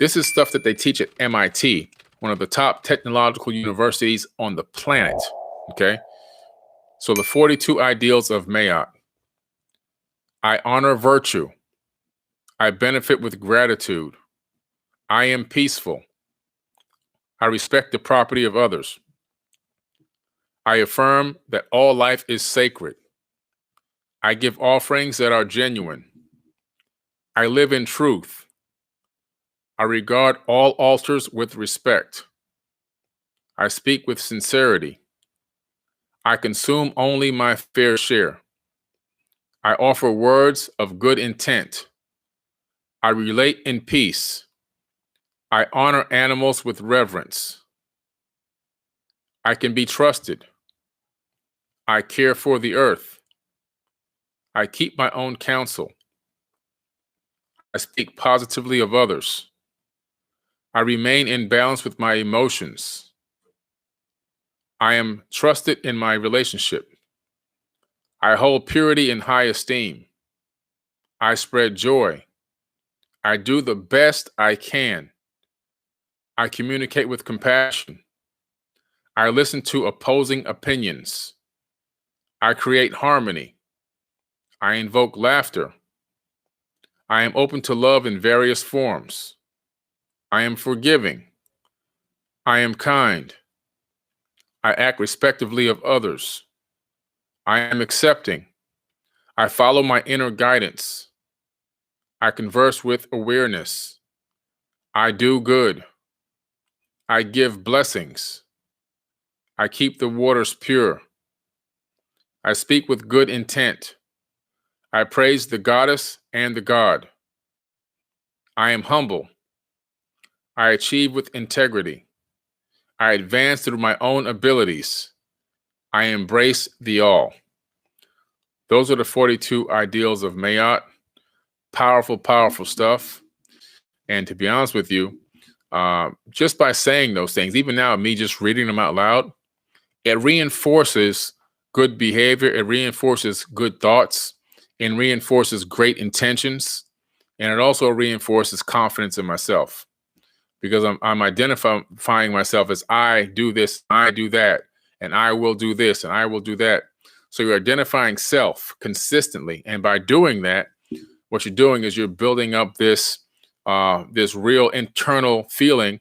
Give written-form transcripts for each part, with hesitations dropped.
This is stuff that they teach at MIT, one of the top technological universities on the planet. Okay. So the 42 ideals of Mayat. I honor virtue. I benefit with gratitude. I am peaceful. I respect the property of others. I affirm that all life is sacred. I give offerings that are genuine. I live in truth. I regard all altars with respect. I speak with sincerity. I consume only my fair share. I offer words of good intent. I relate in peace. I honor animals with reverence. I can be trusted. I care for the earth. I keep my own counsel. I speak positively of others. I remain in balance with my emotions. I am trusted in my relationship. I hold purity in high esteem. I spread joy. I do the best I can. I communicate with compassion. I listen to opposing opinions. I create harmony. I invoke laughter. I am open to love in various forms. I am forgiving. I am kind. I act respectfully of others. I am accepting. I follow my inner guidance. I converse with awareness. I do good. I give blessings. I keep the waters pure. I speak with good intent. I praise the goddess and the god. I am humble. I achieve with integrity. I advance through my own abilities. I embrace the all. Those are the 42 ideals of Mayat. Powerful, powerful stuff. And to be honest with you, just by saying those things, even now, me just reading them out loud, it reinforces good behavior. It reinforces good thoughts and reinforces great intentions. And it also reinforces confidence in myself because I'm identifying myself as I do this, I do that, and I will do this, and I will do that. So you're identifying self consistently. And by doing that, what you're doing is you're building up this real internal feeling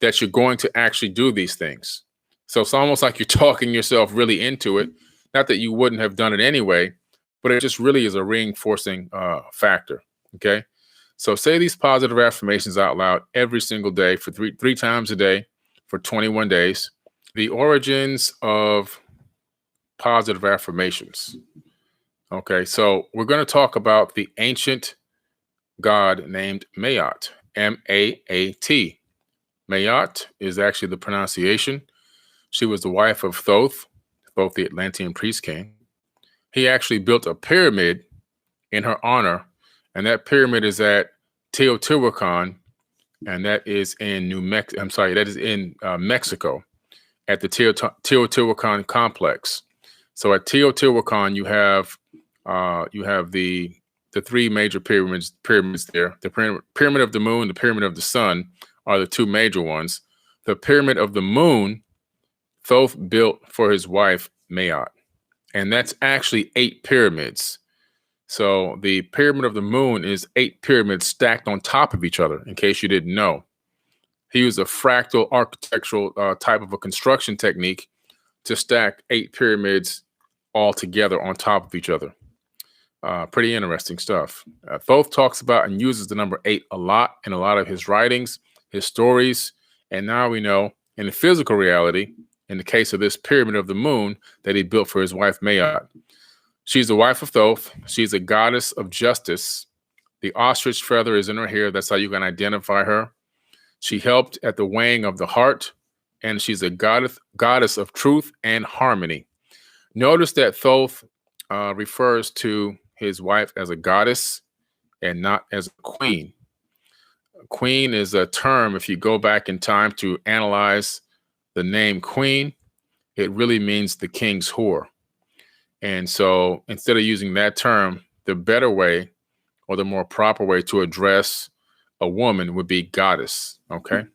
that you're going to actually do these things. So it's almost like you're talking yourself really into it. Not that you wouldn't have done it anyway, but it just really is a reinforcing factor. Okay. So say these positive affirmations out loud every single day for three times a day for 21 days. The origins of positive affirmations. Okay. So we're going to talk about the ancient god named Mayat, M-A-A-T. Mayat is actually the pronunciation. She was the wife of Thoth, the Atlantean priest king. He actually built a pyramid in her honor, and that pyramid is at Teotihuacan, and that is in Mexico, at the Teotihuacan complex. So at Teotihuacan, you have the three major pyramids there. The pyramid of the moon, the pyramid of the sun are the two major ones. The pyramid of the moon, Thoth built for his wife Mayat, and that's actually 8 pyramids. So the pyramid of the moon is 8 pyramids stacked on top of each other, in case you didn't know. He used a fractal architectural type of a construction technique to stack 8 pyramids all together on top of each other. Pretty interesting stuff. Thoth talks about and uses the number 8 a lot in a lot of his writings, his stories, and now we know in the physical reality, in the case of this pyramid of the moon that he built for his wife Mayat. She's the wife of Thoth. She's a goddess of justice. The ostrich feather is in her hair. That's how you can identify her. She helped at the weighing of the heart, and she's a goddess of truth and harmony. Notice that Thoth refers to his wife as a goddess and not as a queen. Queen is a term, if you go back in time to analyze the name queen, it really means the king's whore. And so instead of using that term, the better way or the more proper way to address a woman would be goddess. Okay.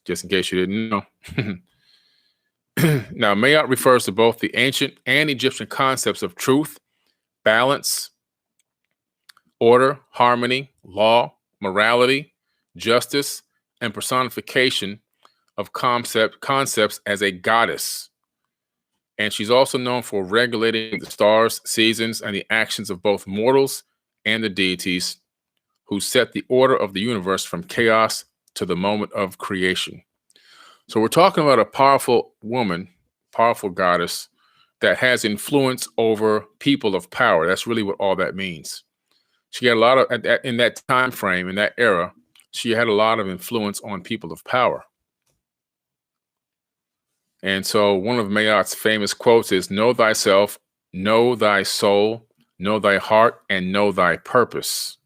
Just in case you didn't know. Now, Mayat refers to both the ancient and Egyptian concepts of truth, balance, order, harmony, law, morality, justice, and personification of concepts as a goddess. And she's also known for regulating the stars, seasons, and the actions of both mortals and the deities who set the order of the universe from chaos to the moment of creation. So we're talking about a powerful woman, powerful goddess that has influence over people of power. That's really what all that means. She had a lot of, in that time frame, in that era, she had a lot of influence on people of power. And so one of Mayat's famous quotes is, "Know thyself, know thy soul, know thy heart, and know thy purpose."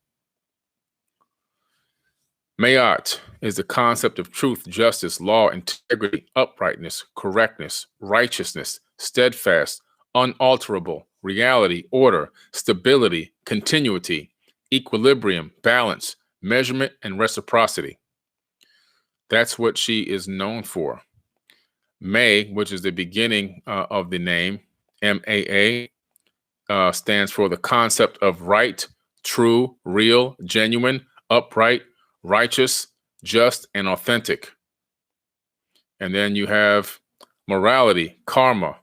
Mayat is the concept of truth, justice, law, integrity, uprightness, correctness, righteousness, steadfast, unalterable, reality, order, stability, continuity, equilibrium, balance, measurement, and reciprocity. That's what she is known for. May, which is the beginning of the name, MAA, stands for the concept of right, true, real, genuine, upright, righteous, just, and authentic. And then you have morality, karma,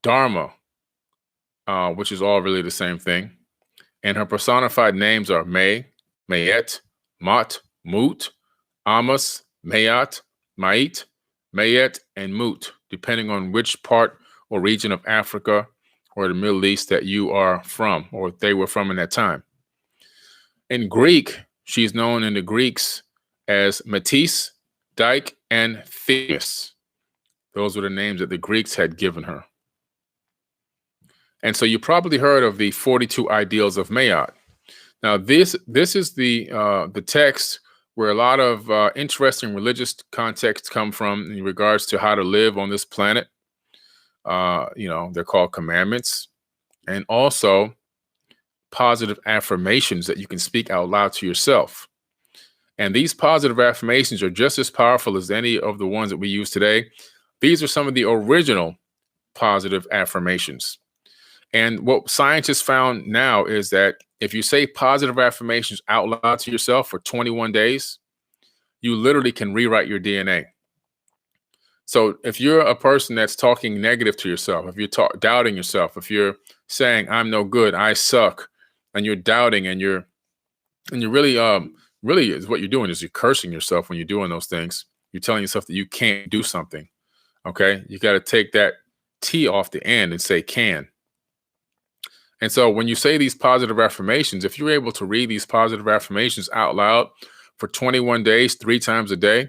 dharma, which is all really the same thing. And her personified names are May, Mayet, Mot, Mut, Amos, Mayat, Mait, Mayet, and Mut, depending on which part or region of Africa or the Middle East that you are from, or they were from in that time. In Greek, she's known in the Greeks as Metis, Dyke, and Themis. Those were the names that the Greeks had given her. And so you probably heard of the 42 ideals of Mayat. Now, this is the text where a lot of interesting religious contexts come from in regards to how to live on this planet. They're called commandments, and also positive affirmations that you can speak out loud to yourself. And these positive affirmations are just as powerful as any of the ones that we use today. These are some of the original positive affirmations. And what scientists found now is that if you say positive affirmations out loud to yourself for 21 days, you literally can rewrite your DNA. So if you're a person that's talking negative to yourself, if you're doubting yourself, if you're saying, "I'm no good, I suck," and you're doubting and you're really is what you're doing is you're cursing yourself when you're doing those things. You're telling yourself that you can't do something. Okay. You got to take that T off the end and say can. And so when you say these positive affirmations, if you're able to read these positive affirmations out loud for 21 days, 3 times a day,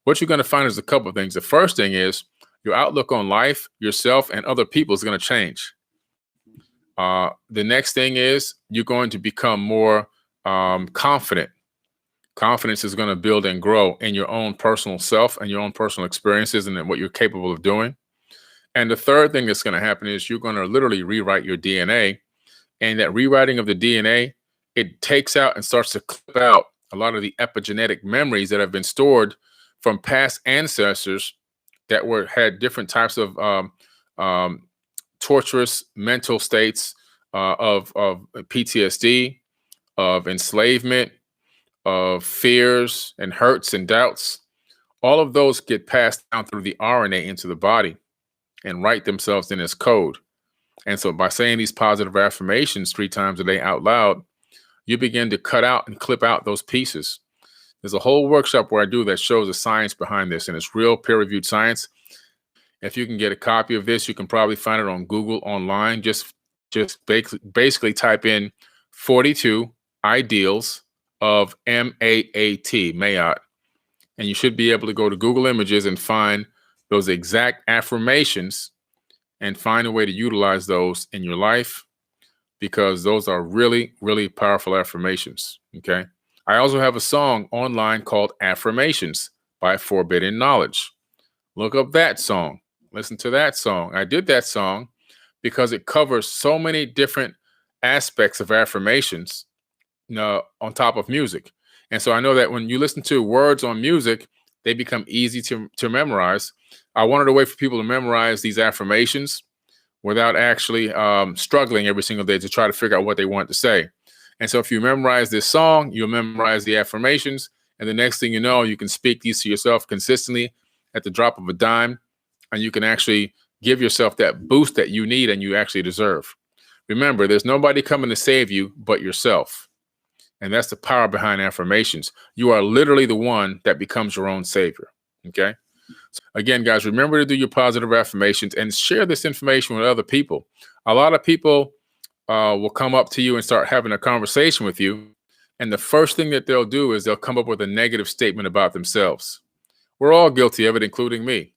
what you're going to find is a couple of things. The first thing is your outlook on life, yourself, and other people is going to change. The next thing is you're going to become more confident. Confidence is going to build and grow in your own personal self and your own personal experiences and what you're capable of doing. And the third thing that's going to happen is you're going to literally rewrite your DNA. And that rewriting of the DNA, it takes out and starts to clip out a lot of the epigenetic memories that have been stored from past ancestors that had different types of torturous mental states of PTSD, of enslavement, of fears and hurts and doubts. All of those get passed down through the RNA into the body and write themselves in as code. And so by saying these positive affirmations 3 times a day out loud, you begin to cut out and clip out those pieces. There's a whole workshop where I do that shows the science behind this, and it's real peer-reviewed science. If you can get a copy of this, you can probably find it on Google online. Just basically type in 42 ideals of MAAT, Mayat, and you should be able to go to Google Images and find those exact affirmations and find a way to utilize those in your life, because those are really, really powerful affirmations. Okay. I also have a song online called Affirmations by Forbidden Knowledge. Look up that song. Listen to that song. I did that song because it covers so many different aspects of affirmations on top of music. And so I know that when you listen to words on music, they become easy to memorize. I wanted a way for people to memorize these affirmations without actually struggling every single day to try to figure out what they want to say. And so if you memorize this song, you'll memorize the affirmations. And the next thing you know, you can speak these to yourself consistently at the drop of a dime. And you can actually give yourself that boost that you need and you actually deserve. Remember, there's nobody coming to save you but yourself. And that's the power behind affirmations. You are literally the one that becomes your own savior. Okay. So again, guys, remember to do your positive affirmations and share this information with other people. A lot of people will come up to you and start having a conversation with you. And the first thing that they'll do is they'll come up with a negative statement about themselves. We're all guilty of it, including me.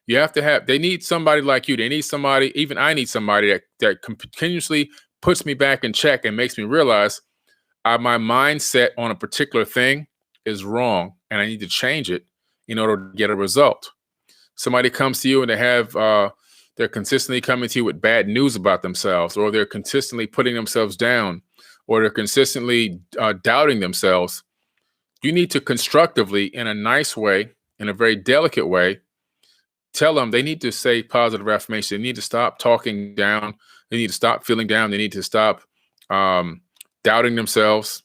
You have to have, they need somebody like you. They need somebody, even I need somebody that continuously puts me back in check and makes me realize my mindset on a particular thing is wrong and I need to change it in order to get a result. Somebody comes to you and they're consistently coming to you with bad news about themselves, or they're consistently putting themselves down, or they're consistently doubting themselves. You need to constructively, in a nice way, in a very delicate way, tell them they need to say positive affirmations. They need to stop talking down. They need to stop feeling down. They need to stop doubting themselves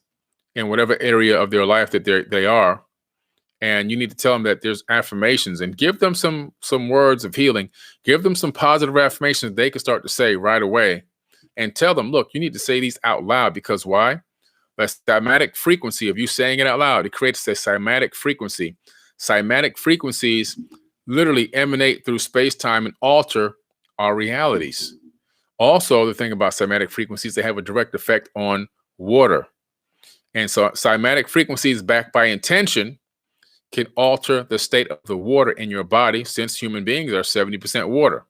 in whatever area of their life that they are. And you need to tell them that there's affirmations and give them some words of healing. Give them some positive affirmations they can start to say right away. And tell them, look, you need to say these out loud because why? The cymatic frequency of you saying it out loud, it creates a cymatic frequency. Cymatic frequencies literally emanate through space-time and alter our realities. Also, the thing about cymatic frequencies, they have a direct effect on water. And so cymatic frequencies backed by intention can alter the state of the water in your body, since human beings are 70% water.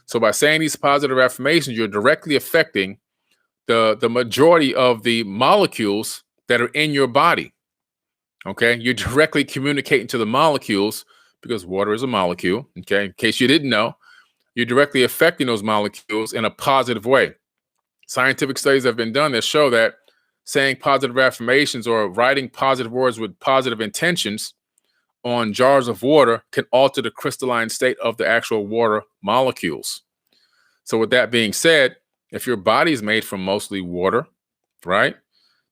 So by saying these positive affirmations, you're directly affecting the majority of the molecules that are in your body. Okay, you're directly communicating to the molecules because water is a molecule. Okay, in case you didn't know, you're directly affecting those molecules in a positive way. Scientific studies have been done that show that saying positive affirmations or writing positive words with positive intentions on jars of water can alter the crystalline state of the actual water molecules. So with that being said, if your body is made from mostly water, right,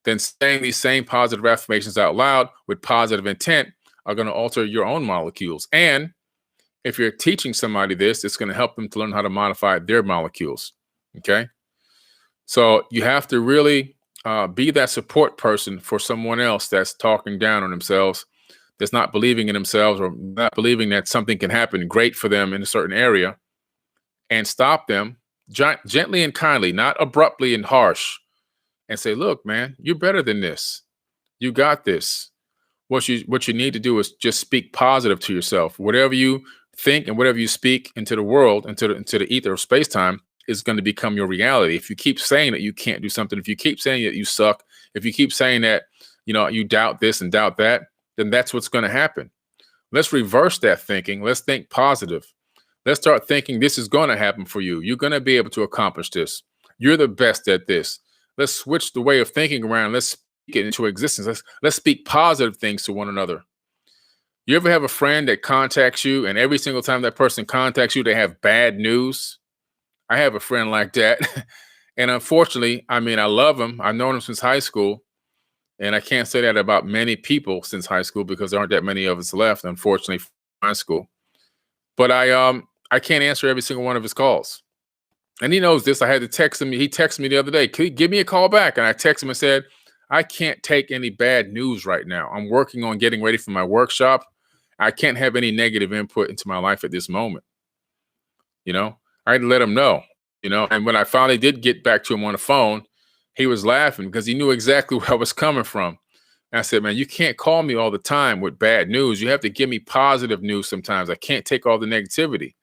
then saying these same positive affirmations out loud with positive intent are going to alter your own molecules. And if you're teaching somebody this, it's going to help them to learn how to modify their molecules. Okay. So you have to really be that support person for someone else that's talking down on themselves, that's not believing in themselves or not believing that something can happen great for them in a certain area, and stop them gently and kindly, not abruptly and harsh, and say, look, man, you're better than this. You got this. What you need to do is just speak positive to yourself. Whatever you think and whatever you speak into the world, into the ether of space-time, is going to become your reality. If you keep saying that you can't do something, if you keep saying that you suck, if you keep saying that, you doubt this and doubt that, then that's what's going to happen. Let's reverse that thinking. Let's think positive. Let's start thinking this is going to happen for you. You're going to be able to accomplish this. You're the best at this. Let's switch the way of thinking around. Let's speak it into existence. Let's speak positive things to one another. You ever have a friend that contacts you, and every single time that person contacts you, they have bad news? I have a friend like that. And unfortunately, I love him. I've known him since high school. And I can't say that about many people since high school because there aren't that many of us left, unfortunately, from high school. But I can't answer every single one of his calls. And he knows this. I had to text him. He texted me the other day, "Can you give me a call back?" And I texted him and said, "I can't take any bad news right now. I'm working on getting ready for my workshop. I can't have any negative input into my life at this moment." I had to let him know, and when I finally did get back to him on the phone, he was laughing because he knew exactly where I was coming from. And I said, "Man, you can't call me all the time with bad news. You have to give me positive news sometimes. I can't take all the negativity."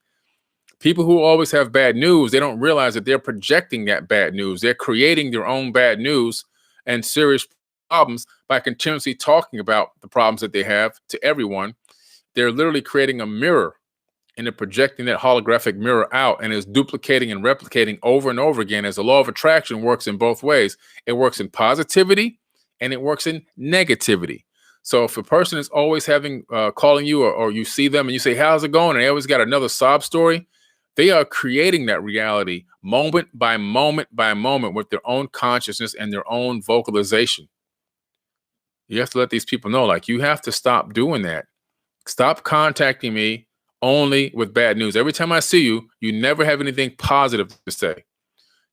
People who always have bad news, they don't realize that they're projecting that bad news. They're creating their own bad news and serious problems by continuously talking about the problems that they have to everyone. They're literally creating a mirror, and they're projecting that holographic mirror out, and is duplicating and replicating over and over again, as the law of attraction works in both ways. It works in positivity and it works in negativity. So if a person is always having calling you, or you see them and you say, how's it going? And they always got another sob story. They are creating that reality moment by moment by moment with their own consciousness and their own vocalization. You have to let these people know, like, you have to stop doing that. Stop contacting me only with bad news. Every time I see you, you never have anything positive to say.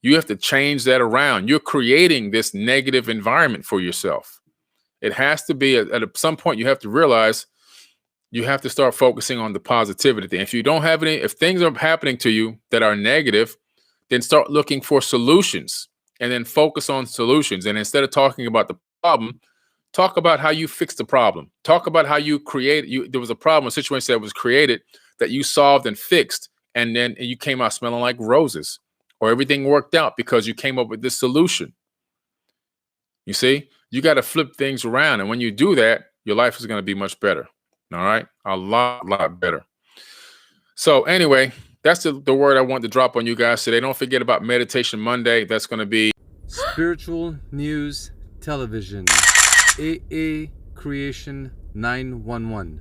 You have to change that around. You're creating this negative environment for yourself. It has to be at some point, you have to realize you have to start focusing on the positivity. If you don't have any, if things are happening to you that are negative, then start looking for solutions and then focus on solutions. And instead of talking about the problem, talk about how you fixed the problem. Talk about how you there was a problem, a situation that was created that you solved and fixed. And then you came out smelling like roses, or everything worked out because you came up with this solution. You see, you got to flip things around. And when you do that, your life is going to be much better. All right. A lot better. So anyway, that's the word I want to drop on you guys today. Don't forget about Meditation Monday. That's going to be Spiritual News Television, AA Creation 911.